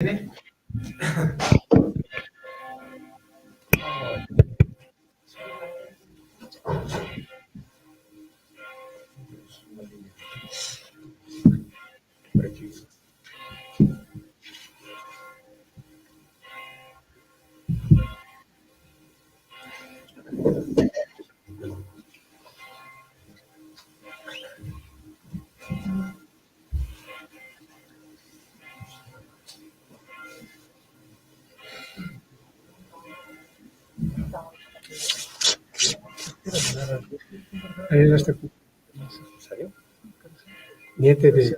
Bene. Niente di...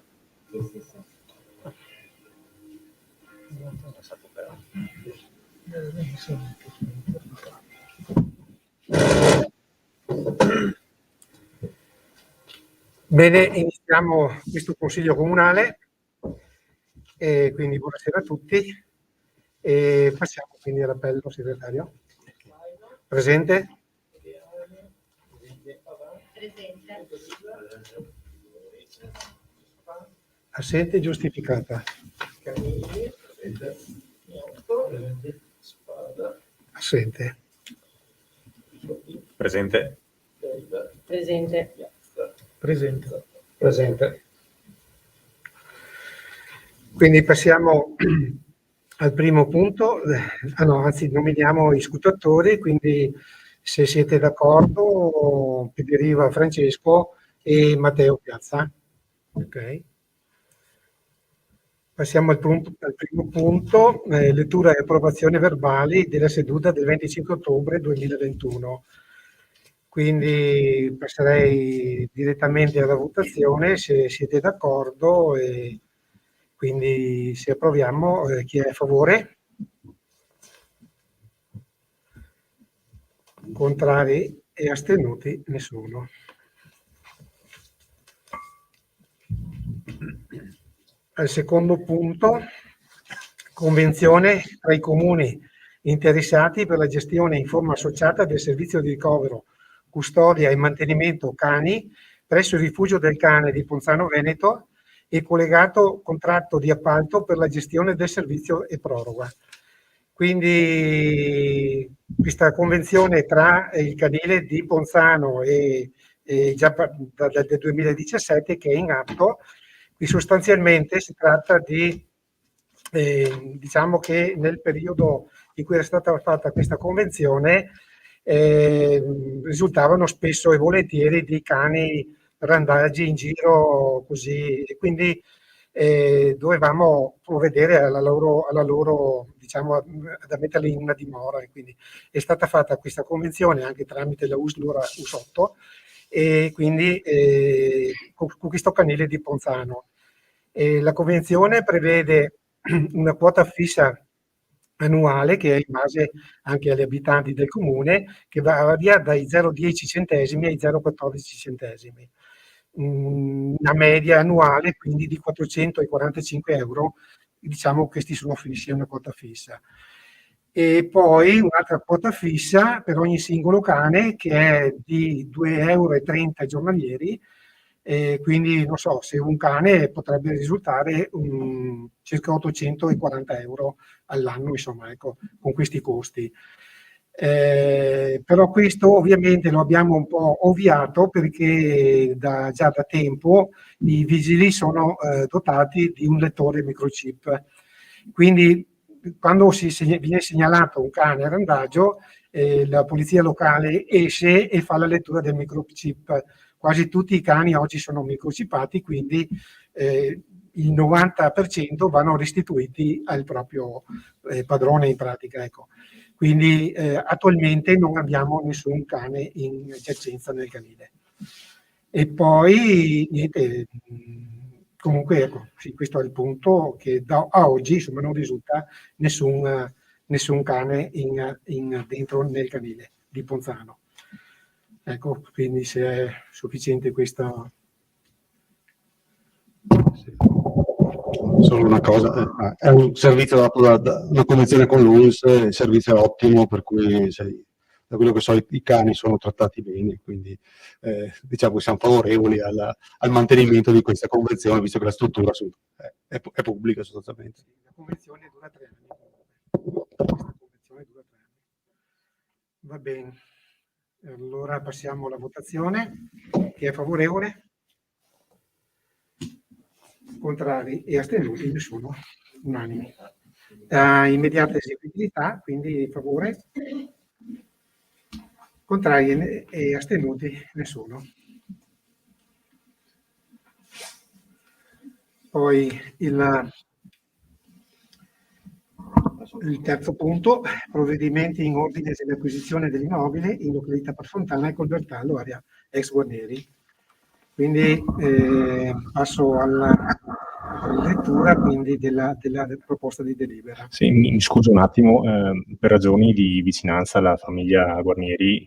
Bene, iniziamo questo consiglio comunale, quindi buonasera a tutti e passiamo quindi all'appello segretario. Presente? Assente, giustificata. Assente. Presente. Presente. Presente. Presente. Quindi passiamo al primo punto. Anzi, nominiamo i scrutatori, quindi se siete d'accordo, Piederiva Francesco e Matteo Piazza. Ok. Passiamo al primo punto, lettura e approvazione verbali della seduta del 25 ottobre 2021. Quindi passerei direttamente alla votazione se siete d'accordo e quindi se approviamo, chi è a favore? Contrari e astenuti? Nessuno. Al secondo punto, convenzione tra i comuni interessati per la gestione in forma associata del servizio di ricovero, custodia e mantenimento cani presso il rifugio del cane di Ponzano Veneto e collegato contratto di appalto per la gestione del servizio e proroga. Quindi questa convenzione tra il canile di Ponzano e già dal 2017 che è in atto, qui sostanzialmente si tratta di diciamo che nel periodo in cui era stata fatta questa convenzione risultavano spesso e volentieri di cani randaggi in giro così, e quindi dovevamo provvedere alla loro diciamo ad metterli in una dimora, e quindi è stata fatta questa convenzione anche tramite la USLURA US8 e quindi con questo canile di Ponzano. La convenzione prevede una quota fissa annuale che è in base anche agli abitanti del comune, che varia dai 0,10 centesimi ai 0,14 centesimi. Una media annuale quindi di 445 euro, diciamo questi sono fissi, è una quota fissa. E poi un'altra quota fissa per ogni singolo cane che è di 2,30 euro giornalieri, quindi non so, se un cane potrebbe risultare circa 840 euro all'anno, insomma, ecco, con questi costi. Però questo ovviamente lo abbiamo un po' ovviato perché già da tempo i vigili sono dotati di un lettore microchip. Quindi quando viene segnalato un cane a randaggio, la polizia locale esce e fa la lettura del microchip. Quasi tutti i cani oggi sono microchippati, quindi il 90% vanno restituiti al proprio padrone in pratica. Ecco. Quindi attualmente non abbiamo nessun cane in giacenza nel canile. E poi niente, comunque ecco, sì, questo è il punto che a oggi insomma, non risulta nessun cane dentro nel canile di Ponzano. Ecco, quindi se è sufficiente questa... Solo una cosa, è un servizio dato da una convenzione con l'UNS, il servizio è ottimo, per cui da quello che so i cani sono trattati bene, quindi diciamo che siamo favorevoli al mantenimento di questa convenzione, visto che la struttura è pubblica sostanzialmente. La convenzione dura 3 anni. Questa convenzione dura 3 anni. Va bene. Allora passiamo alla votazione. Chi è favorevole? Contrari e astenuti? Nessuno. Unanimi. Immediata eseguibilità, quindi favore. Contrari e astenuti? Nessuno. Poi il terzo punto, provvedimenti in ordine dell'acquisizione dell'immobile in località Parfontana e Colbertallo, area ex Guarneri. Quindi passo alla lettura quindi della proposta di delibera. Sì, mi scuso un attimo, per ragioni di vicinanza alla famiglia Guarnieri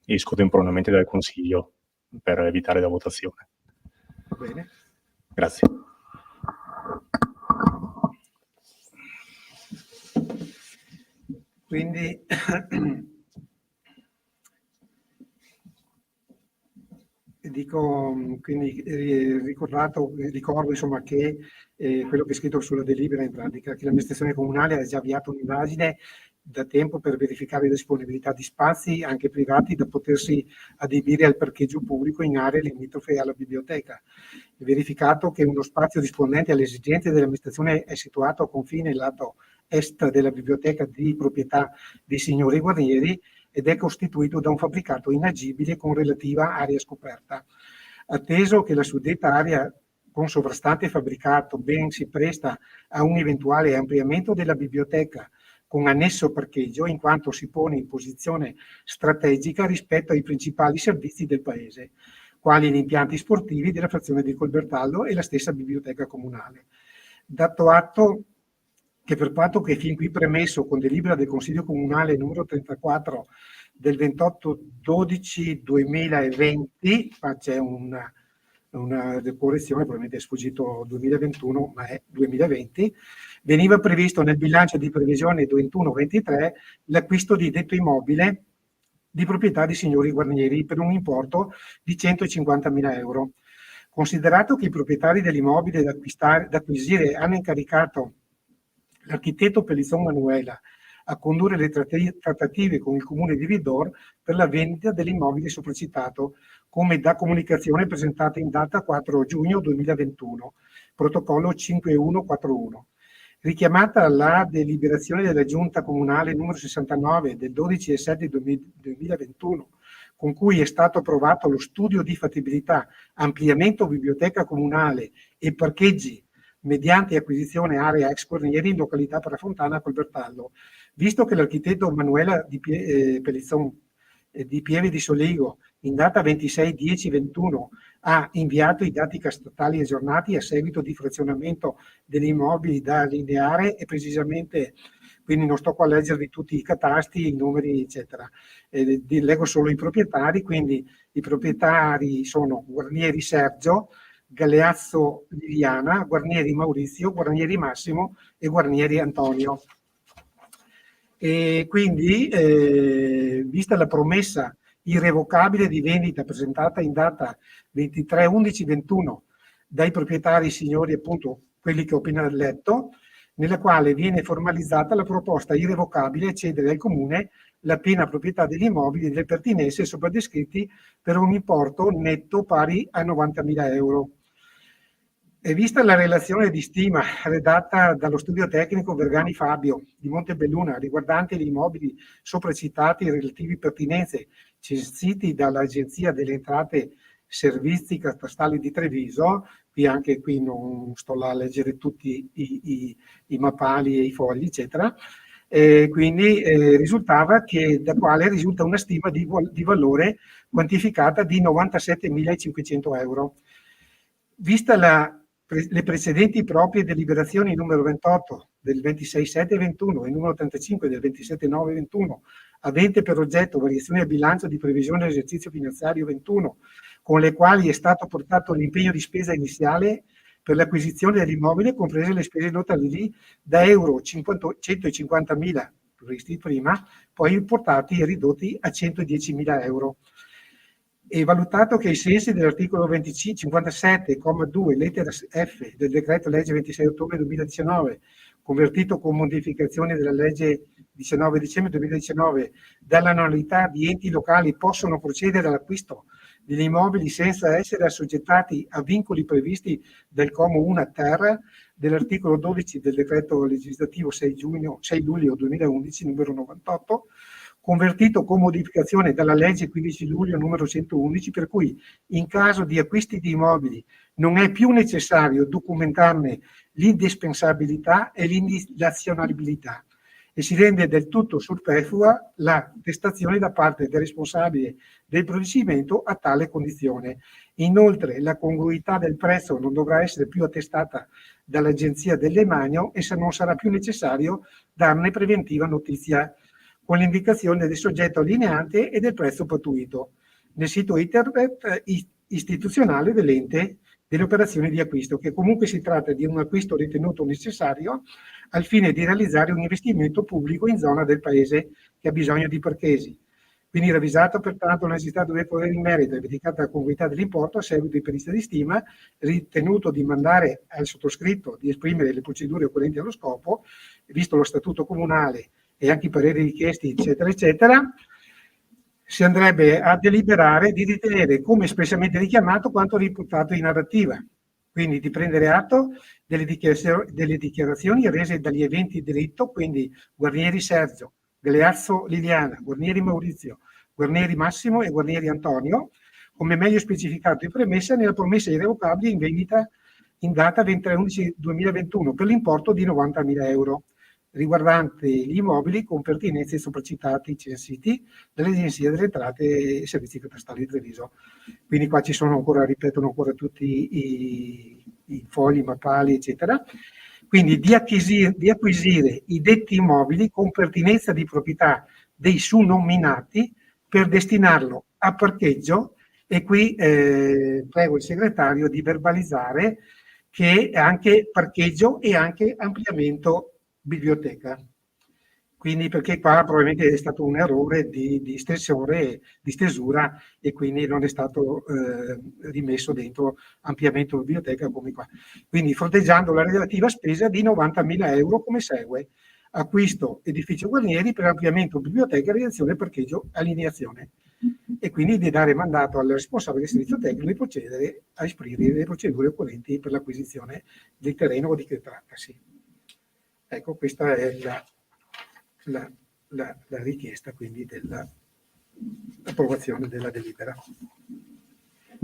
esco temporaneamente dal Consiglio per evitare la votazione. Va bene. Grazie. Quindi ricordo insomma che quello che è scritto sulla delibera in pratica, che l'amministrazione comunale ha già avviato un'indagine da tempo per verificare la disponibilità di spazi anche privati da potersi adibire al parcheggio pubblico in aree limitrofe alla biblioteca. È verificato che uno spazio rispondente alle esigenze dell'amministrazione è situato a confine lato est della biblioteca di proprietà dei signori Guarnieri ed è costituito da un fabbricato inagibile con relativa area scoperta. Atteso che la suddetta area con sovrastante fabbricato ben si presta a un eventuale ampliamento della biblioteca con annesso parcheggio, in quanto si pone in posizione strategica rispetto ai principali servizi del paese, quali gli impianti sportivi della frazione di Colbertallo e la stessa biblioteca comunale. Dato atto che per quanto che fin qui premesso con delibera del Consiglio Comunale numero 34 del 28/12/2020, qua c'è una correzione, probabilmente è sfuggito 2021, ma è 2020, veniva previsto nel bilancio di previsione 21-23 l'acquisto di detto immobile di proprietà di signori Guarnieri per un importo di 150.000 euro. Considerato che i proprietari dell'immobile da acquisire hanno incaricato l'architetto Pellizzon Manuela a condurre le trattative con il comune di Vidor per la vendita dell'immobile sopracitato, come da comunicazione presentata in data 4 giugno 2021, protocollo 5141. Richiamata la deliberazione della Giunta Comunale numero 69 del 12/7/2021, con cui è stato approvato lo studio di fattibilità, ampliamento biblioteca comunale e parcheggi mediante acquisizione area ex Guarnieri in località Parafontana Colbertallo. Visto che l'architetto Manuela Pellizzon di Pieve di Soligo in data 26/10/21 ha inviato i dati catastali aggiornati a seguito di frazionamento degli immobili da allineare e precisamente, quindi non sto qua a leggervi tutti i catasti, i numeri eccetera, leggo solo i proprietari, quindi i proprietari sono Guarnieri Sergio, Galeazzo Liliana, Guarnieri Maurizio, Guarnieri Massimo e Guarnieri Antonio. E quindi, vista la promessa irrevocabile di vendita presentata in data 23/11/21 dai proprietari signori, appunto quelli che ho appena letto, nella quale viene formalizzata la proposta irrevocabile a cedere al Comune la piena proprietà degli immobili e delle pertinenze sopra descritti per un importo netto pari a 90.000 euro. E vista la relazione di stima redatta dallo studio tecnico Vergani Fabio di Montebelluna riguardante gli immobili sopracitati e relativi pertinenze censiti dall'Agenzia delle Entrate Servizi Catastali di Treviso, anche qui non sto là a leggere tutti i mappali e i fogli, eccetera, quindi risultava che da quale risulta una stima di valore quantificata di 97.500 euro. Vista le precedenti proprie deliberazioni numero 28 del 26/7/21 e numero 35 del 27/9/21, avente per oggetto variazioni al bilancio di previsione dell'esercizio finanziario 21, con le quali è stato portato l'impegno di spesa iniziale per l'acquisizione dell'immobile, comprese le spese notabili da euro 150.000 previsti prima, poi portati e ridotti a 110.000 euro. E valutato che ai sensi dell'articolo 57,2 lettera F del decreto legge 26 ottobre 2019, convertito con modificazioni della legge 19 dicembre 2019, dall'annualità di enti locali possono procedere all'acquisto degli immobili senza essere assoggettati a vincoli previsti dal comma 1 ter dell'articolo 12 del decreto legislativo 6 luglio 2011 numero 98, convertito con modificazione dalla legge 15 luglio numero 111, per cui in caso di acquisti di immobili non è più necessario documentarne l'indispensabilità e l'indilazionabilità e si rende del tutto superflua la attestazione da parte del responsabile del procedimento a tale condizione. Inoltre la congruità del prezzo non dovrà essere più attestata dall'Agenzia del Demanio e non sarà più necessario darne preventiva notizia, con l'indicazione del soggetto allineante e del prezzo pattuito nel sito internet istituzionale dell'ente delle operazioni di acquisto, che comunque si tratta di un acquisto ritenuto necessario al fine di realizzare un investimento pubblico in zona del paese che ha bisogno di parcheggi. Quindi ravvisata pertanto la necessità di dover porre in merito e verificata la congruità dell'importo a seguito di perizia di stima, ritenuto di mandare al sottoscritto di esprimere le procedure occorrenti allo scopo, visto lo statuto comunale e anche i pareri richiesti, eccetera, eccetera, si andrebbe a deliberare di ritenere come espressamente richiamato quanto riportato in narrativa, quindi di prendere atto delle dichiarazioni rese dagli eventi diritto, quindi Guarnieri Sergio, Galeazzo Liliana, Guarnieri Maurizio, Guarnieri Massimo e Guarnieri Antonio, come meglio specificato in premessa nella promessa irrevocabile in vendita in data 23/11/2021 per l'importo di 90.000 euro, riguardante gli immobili con pertinenze sopracitati censiti dall'Agenzia delle Entrate e Servizi Catastali di Treviso. Quindi qua ci sono ancora, ripetono ancora tutti i fogli mappali, eccetera. Quindi di acquisire i detti immobili con pertinenza di proprietà dei sunominati per destinarlo a parcheggio, e qui prego il segretario di verbalizzare che è anche parcheggio e anche ampliamento biblioteca. Quindi perché qua probabilmente è stato un errore di stesura e quindi non è stato rimesso dentro ampliamento biblioteca come qua. Quindi fronteggiando la relativa spesa di 90.000 euro come segue: acquisto edificio Guarnieri per ampliamento biblioteca, realizzazione, parcheggio, allineazione. E quindi di dare mandato al responsabile del servizio tecnico di procedere a esprimere le procedure occorrenti per l'acquisizione del terreno o di che trattasi. Ecco, questa è la richiesta quindi dell'approvazione della delibera.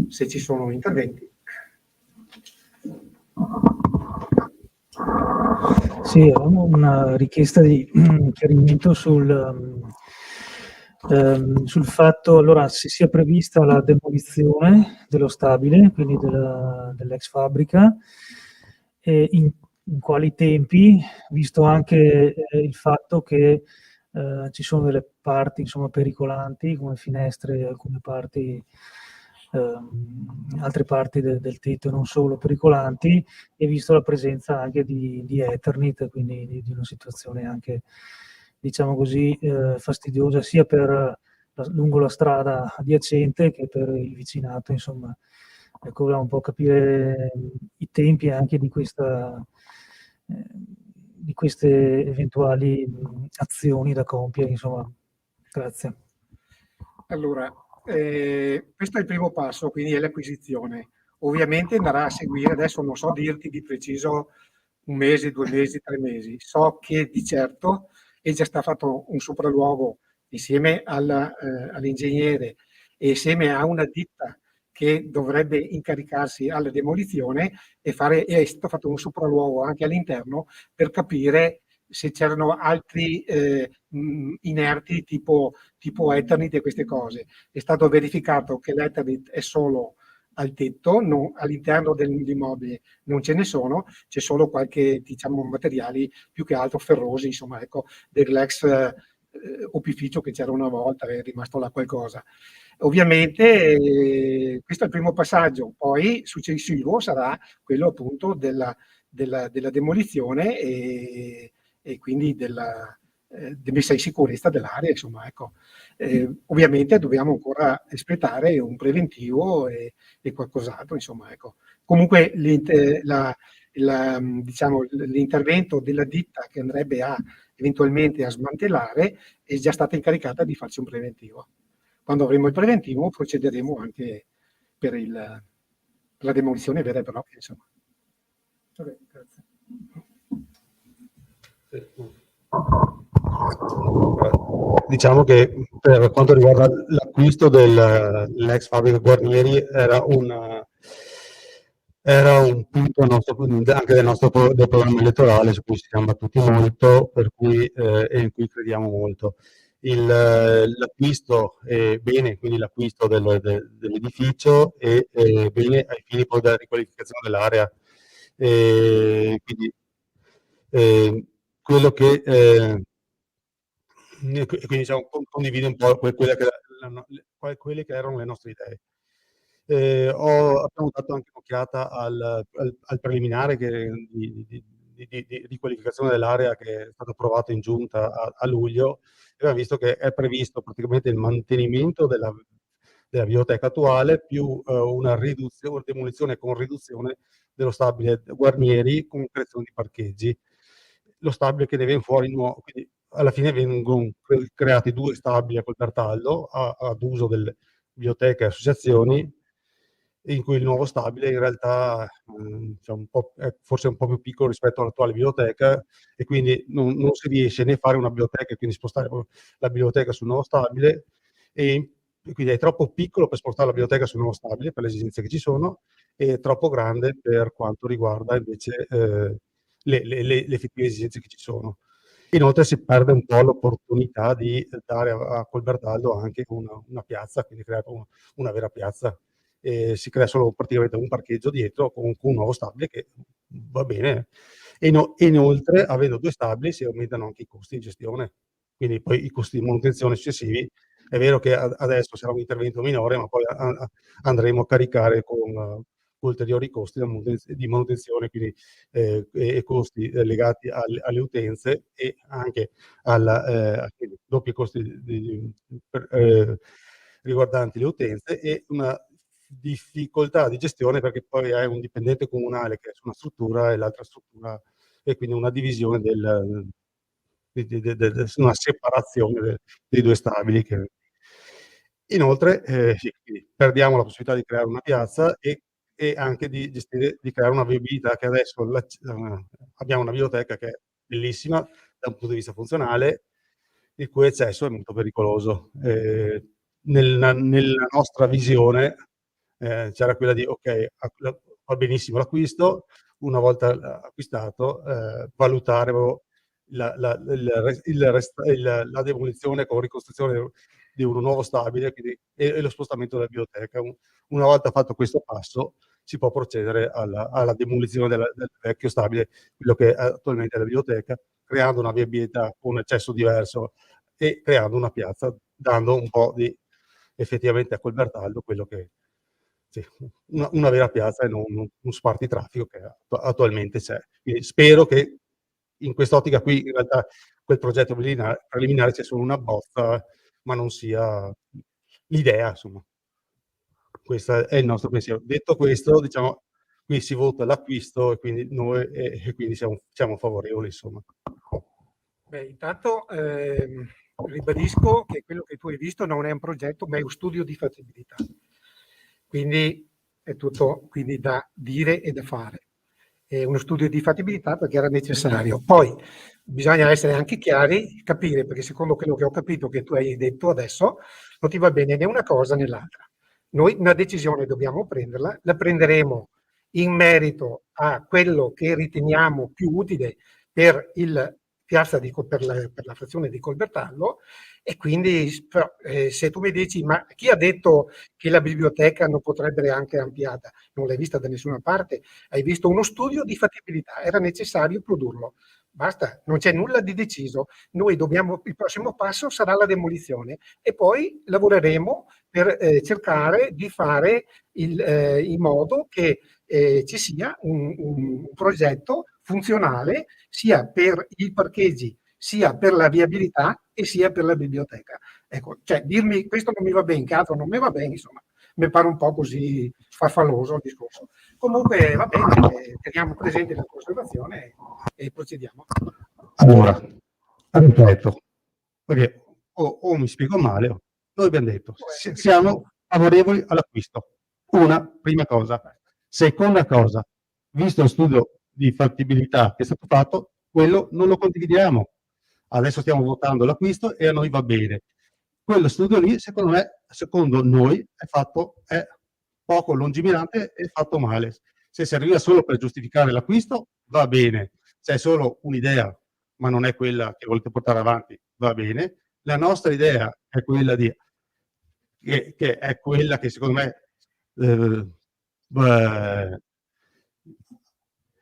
Se ci sono interventi. Sì, avevamo una richiesta di chiarimento sul fatto, allora, se sia prevista la demolizione dello stabile, quindi dell'ex fabbrica, e in quali tempi, visto anche il fatto che ci sono delle parti insomma pericolanti come finestre, alcune parti, altre parti del tetto non solo pericolanti, e visto la presenza anche di Eternit, quindi di una situazione anche, diciamo così, fastidiosa sia lungo la strada adiacente che per il vicinato, insomma. Ecco, volevamo un po' capire i tempi anche di queste eventuali azioni da compiere, insomma. Grazie. Allora, questo è il primo passo, quindi è l'acquisizione. Ovviamente andrà a seguire, adesso non so dirti di preciso 1 mese, 2 mesi, 3 mesi. So che di certo è già stato fatto un sopralluogo insieme all'ingegnere e insieme a una ditta che dovrebbe incaricarsi alla demolizione e è stato fatto un sopralluogo anche all'interno per capire se c'erano altri inerti tipo Eternit e queste cose. È stato verificato che l'Eternit è solo al tetto, all'interno dell'immobile non ce ne sono, c'è solo qualche, diciamo, materiali più che altro ferrosi, insomma, ecco, dell'ex opificio che c'era una volta, è rimasto là qualcosa. Ovviamente questo è il primo passaggio, poi successivo sarà quello appunto della demolizione e quindi di messa in sicurezza dell'area, insomma, ecco. Ovviamente dobbiamo ancora espletare un preventivo e qualcos'altro, insomma, ecco. Comunque diciamo, l'intervento della ditta che andrebbe eventualmente a smantellare è già stata incaricata di farci un preventivo. Quando avremo il preventivo procederemo anche per la demolizione vera e propria, insomma. Vabbè, grazie. Diciamo che per quanto riguarda l'acquisto dell'ex fabbrica Guarnieri era un punto anche del programma elettorale su cui ci siamo battuti molto, per cui, e in cui crediamo molto. L'acquisto è bene, quindi l'acquisto dell'edificio è bene ai fini poi della riqualificazione dell'area. Quindi quello che quindi diciamo, condivide un po' quelle che erano le nostre idee. Abbiamo dato anche un'occhiata al preliminare di riqualificazione dell'area che è stato approvato in giunta a luglio, e abbiamo visto che è previsto praticamente il mantenimento della biblioteca attuale più una demolizione con riduzione dello stabile Guarnieri con creazione di parcheggi. Lo stabile che ne viene fuori nuovo, quindi alla fine vengono creati 2 stabili a Colbertallo ad uso delle biblioteche e associazioni, in cui il nuovo stabile in realtà è forse un po' più piccolo rispetto all'attuale biblioteca, e quindi non si riesce né a fare una biblioteca e quindi spostare la biblioteca sul nuovo stabile, e quindi è troppo piccolo per spostare la biblioteca sul nuovo stabile per le esigenze che ci sono, e è troppo grande per quanto riguarda invece le effettive esigenze che ci sono. Inoltre si perde un po' l'opportunità di dare a Colbertallo anche una piazza, quindi creare una vera piazza. Si crea solo praticamente un parcheggio dietro con un nuovo stabile che va bene. E inoltre, avendo 2 stabili, si aumentano anche i costi di gestione, quindi poi i costi di manutenzione successivi. È vero che adesso sarà un intervento minore, ma poi andremo a caricare con ulteriori costi di manutenzione, quindi e costi legati alle utenze, e anche quindi doppi costi riguardanti le utenze, e una difficoltà di gestione perché poi hai un dipendente comunale che è su una struttura e l'altra struttura, e quindi una divisione una separazione dei 2 stabili. Inoltre quindi perdiamo la possibilità di creare una piazza e anche di creare una viabilità, che adesso abbiamo una biblioteca che è bellissima da un punto di vista funzionale, il cui accesso è molto pericoloso. Nella nostra visione c'era quella di va benissimo l'acquisto, una volta acquistato valutare la demolizione con ricostruzione di un nuovo stabile, quindi, e lo spostamento della biblioteca. Una volta fatto questo passo si può procedere alla demolizione del vecchio stabile, quello che è attualmente è la biblioteca, creando una viabilità con un accesso diverso e creando una piazza, dando un po' di effettivamente a Colbertallo quello che una vera piazza e non un spartitraffico che attualmente c'è. Quindi spero che in quest'ottica qui in realtà quel progetto preliminare sia solo una bozza, ma non sia l'idea, insomma. Questo è il nostro pensiero. Detto questo, diciamo, qui si vota l'acquisto, e quindi noi quindi siamo favorevoli, insomma. Beh, intanto ribadisco che quello che tu hai visto non è un progetto, ma è un studio di fattibilità. Quindi è tutto quindi da dire e da fare. È uno studio di fattibilità perché era necessario. Poi bisogna essere anche chiari, capire, perché secondo quello che ho capito che tu hai detto adesso, non ti va bene né una cosa né l'altra. Noi una decisione dobbiamo prenderla, la prenderemo in merito a quello che riteniamo più utile per per la frazione di Colbertallo, e quindi se tu mi dici ma chi ha detto che la biblioteca non potrebbe essere anche ampliata? Non l'hai vista da nessuna parte, hai visto uno studio di fattibilità, era necessario produrlo. Basta, non c'è nulla di deciso. Noi il prossimo passo sarà la demolizione, e poi lavoreremo per cercare di fare in modo che ci sia un progetto funzionale sia per i parcheggi sia per la viabilità e sia per la biblioteca. Ecco, cioè dirmi questo non mi va bene, che altro non mi va bene, insomma, mi pare un po' così farfalloso il discorso. Comunque va bene, teniamo presente la conservazione e procediamo. Allora, ripeto, perché o mi spiego male, noi abbiamo detto, siamo favorevoli all'acquisto. Una prima cosa. Seconda cosa, visto lo studio di fattibilità che è stato fatto, quello non lo condividiamo. Adesso stiamo votando l'acquisto e a noi va bene. Quello studio lì, secondo me, secondo noi, è poco lungimirante e fatto male. Se serviva solo per giustificare l'acquisto, va bene. Se è solo un'idea, ma non è quella che volete portare avanti, va bene. La nostra idea è quella che è quella che secondo me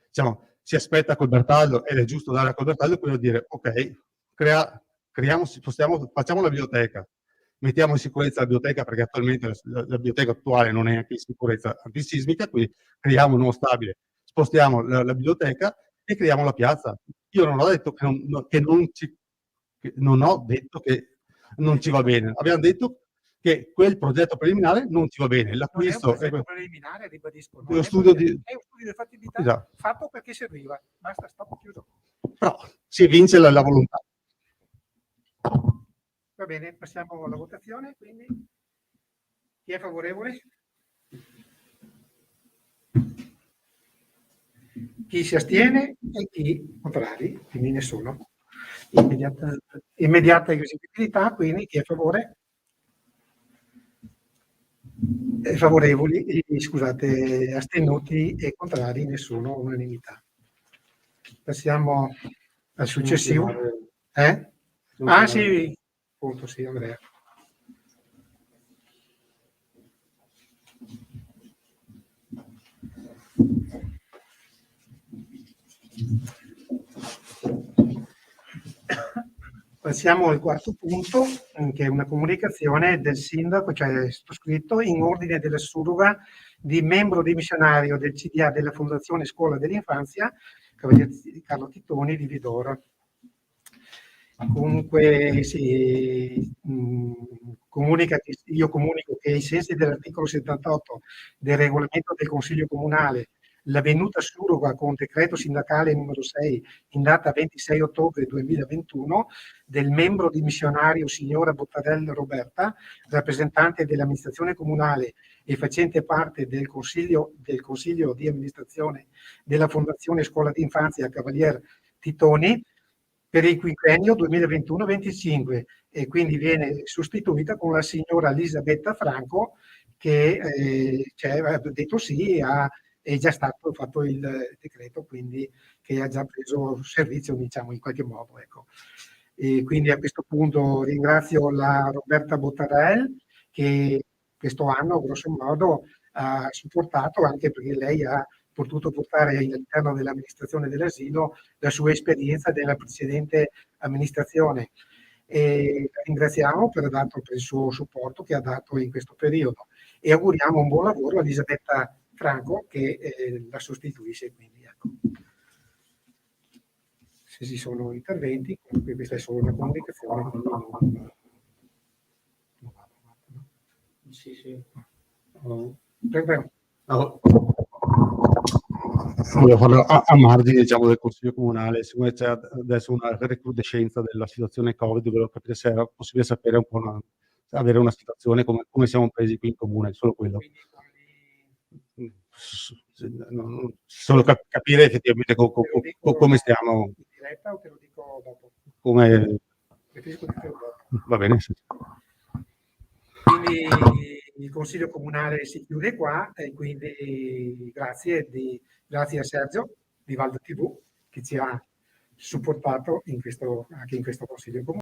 diciamo, si aspetta col Bertaglio ed è giusto dare a col Bertaglio, quello di dire ok, facciamo la biblioteca, mettiamo in sicurezza la biblioteca perché attualmente la biblioteca attuale non è anche in sicurezza antisismica, quindi creiamo un nuovo stabile, spostiamo la biblioteca e creiamo la piazza. Io non ho detto non ho detto che non ci va bene, abbiamo detto che quel progetto preliminare non ci va bene. L'acquisto non è un progetto preliminare, ribadisco, è uno studio di fattibilità esatto. fatto perché serviva. Basta, stop, chiuso. Però si evince la volontà. Va bene, passiamo alla votazione, quindi chi è favorevole? Chi si astiene e chi contrari, quindi nessuno. Immediata eseguibilità, quindi chi è a favore? Favorevoli, scusate, astenuti e contrari, nessuno, unanimità. Passiamo al successivo. Ah sì, appunto sì, Andrea. Passiamo al quarto punto, che è una comunicazione del sindaco, cioè sottoscritto, in ordine della surroga di membro dimissionario del CDA della Fondazione Scuola dell'Infanzia, Cavaliere Carlo Titoni di Vidoro. Comunque io comunico che ai sensi dell'articolo 78 del regolamento del Consiglio Comunale, la venuta surroga con decreto sindacale numero 6 in data 26 ottobre 2021 del membro dimissionario signora Bottarella Roberta, rappresentante dell'amministrazione comunale e facente parte del consiglio di amministrazione della Fondazione Scuola d'Infanzia Cavalier Titoni per il quinquennio 2021-25 e quindi viene sostituita con la signora Elisabetta Franco che ha detto sì, è già stato fatto il decreto, quindi che ha già preso servizio, diciamo, in qualche modo. Ecco. E quindi a questo punto ringrazio la Roberta Bottarell che questo anno, grosso modo, ha supportato, anche perché lei ha potuto portare all'interno dell'amministrazione dell'asilo la sua esperienza della precedente amministrazione. E la ringraziamo per il suo supporto che ha dato in questo periodo e auguriamo un buon lavoro a Elisabetta Franco che la sostituisce. Quindi, ecco. Se ci sono interventi, comunque questa è solo una comunicazione. Sì. Prego. Volevo farlo a margine, diciamo, del Consiglio Comunale, siccome c'è adesso una recrudescenza della situazione Covid, volevo capire se era possibile sapere un po' avere una situazione come siamo presi qui in Comune, solo quello. Solo capire effettivamente come stiamo. In diretta o te lo dico dopo? Come... Va bene, sì. Quindi il Consiglio Comunale si chiude qua e quindi grazie a Sergio di Valda TV che ci ha supportato anche in questo Consiglio Comunale.